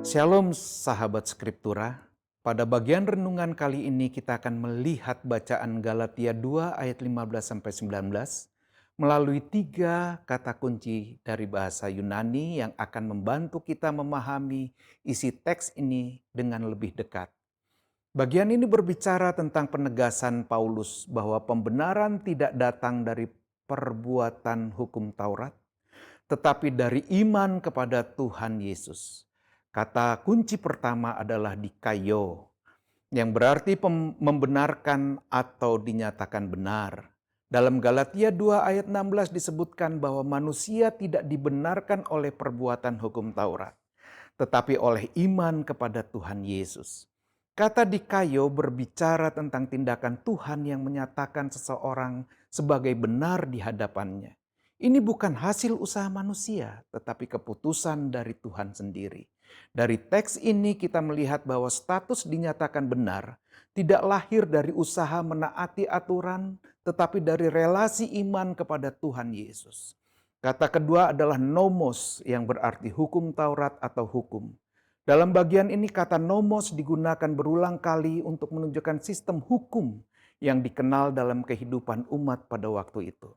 Shalom sahabat Skriptura. Pada bagian renungan kali ini kita akan melihat bacaan Galatia 2 ayat 15-19 melalui 3 kata kunci dari bahasa Yunani yang akan membantu kita memahami isi teks ini dengan lebih dekat. Bagian ini berbicara tentang penegasan Paulus bahwa pembenaran tidak datang dari perbuatan hukum Taurat, tetapi dari iman kepada Tuhan Yesus. Kata kunci pertama adalah dikaio, yang berarti membenarkan atau dinyatakan benar. Dalam Galatia 2 ayat 16 disebutkan bahwa manusia tidak dibenarkan oleh perbuatan hukum Taurat, tetapi oleh iman kepada Tuhan Yesus. Kata dikaio berbicara tentang tindakan Tuhan yang menyatakan seseorang sebagai benar di hadapannya. Ini bukan hasil usaha manusia, tetapi keputusan dari Tuhan sendiri. Dari teks ini kita melihat bahwa status dinyatakan benar tidak lahir dari usaha menaati aturan, tetapi dari relasi iman kepada Tuhan Yesus. Kata kedua adalah nomos yang berarti hukum Taurat atau hukum. Dalam bagian ini kata nomos digunakan berulang kali untuk menunjukkan sistem hukum yang dikenal dalam kehidupan umat pada waktu itu.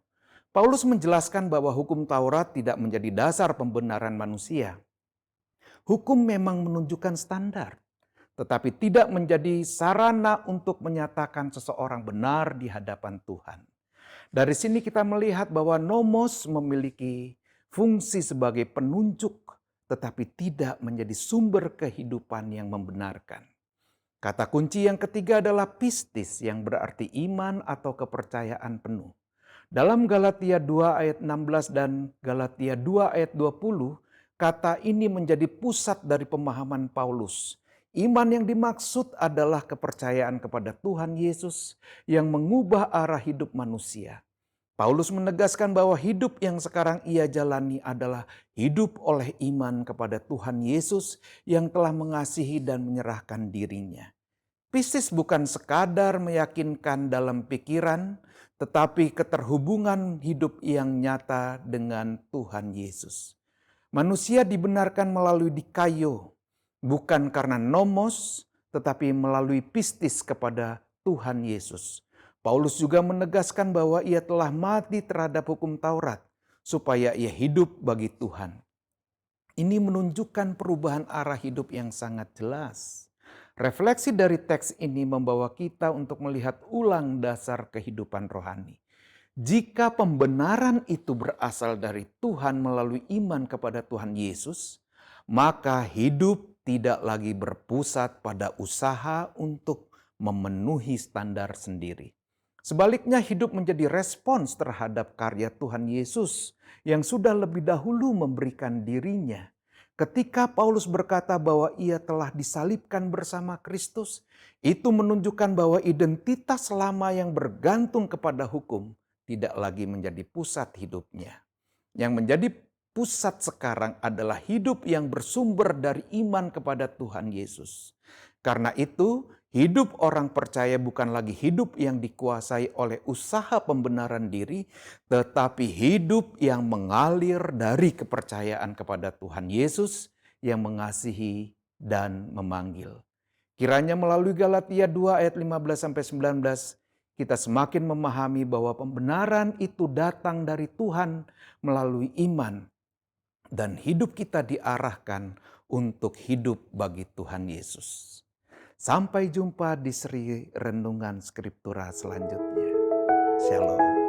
Paulus menjelaskan bahwa hukum Taurat tidak menjadi dasar pembenaran manusia. Hukum memang menunjukkan standar, tetapi tidak menjadi sarana untuk menyatakan seseorang benar di hadapan Tuhan. Dari sini kita melihat bahwa nomos memiliki fungsi sebagai penunjuk, tetapi tidak menjadi sumber kehidupan yang membenarkan. Kata kunci yang ketiga adalah pistis, yang berarti iman atau kepercayaan penuh. Dalam Galatia 2 ayat 16 dan Galatia 2 ayat 20, kata ini menjadi pusat dari pemahaman Paulus. Iman yang dimaksud adalah kepercayaan kepada Tuhan Yesus yang mengubah arah hidup manusia. Paulus menegaskan bahwa hidup yang sekarang ia jalani adalah hidup oleh iman kepada Tuhan Yesus yang telah mengasihi dan menyerahkan dirinya. Pistis bukan sekadar meyakinkan dalam pikiran, tetapi keterhubungan hidup yang nyata dengan Tuhan Yesus. Manusia dibenarkan melalui dikaio, bukan karena nomos, tetapi melalui pistis kepada Tuhan Yesus. Paulus juga menegaskan bahwa ia telah mati terhadap hukum Taurat, supaya ia hidup bagi Tuhan. Ini menunjukkan perubahan arah hidup yang sangat jelas. Refleksi dari teks ini membawa kita untuk melihat ulang dasar kehidupan rohani. Jika pembenaran itu berasal dari Tuhan melalui iman kepada Tuhan Yesus, maka hidup tidak lagi berpusat pada usaha untuk memenuhi standar sendiri. Sebaliknya hidup menjadi respons terhadap karya Tuhan Yesus yang sudah lebih dahulu memberikan dirinya. Ketika Paulus berkata bahwa ia telah disalibkan bersama Kristus, itu menunjukkan bahwa identitas lama yang bergantung kepada hukum tidak lagi menjadi pusat hidupnya. Yang menjadi pusat sekarang adalah hidup yang bersumber dari iman kepada Tuhan Yesus. Karena itu, hidup orang percaya bukan lagi hidup yang dikuasai oleh usaha pembenaran diri, tetapi hidup yang mengalir dari kepercayaan kepada Tuhan Yesus yang mengasihi dan memanggil. Kiranya melalui Galatia 2 ayat 15-19, kita semakin memahami bahwa pembenaran itu datang dari Tuhan melalui iman, dan hidup kita diarahkan untuk hidup bagi Tuhan Yesus. Sampai jumpa di seri renungan Skriptura selanjutnya. Shalom.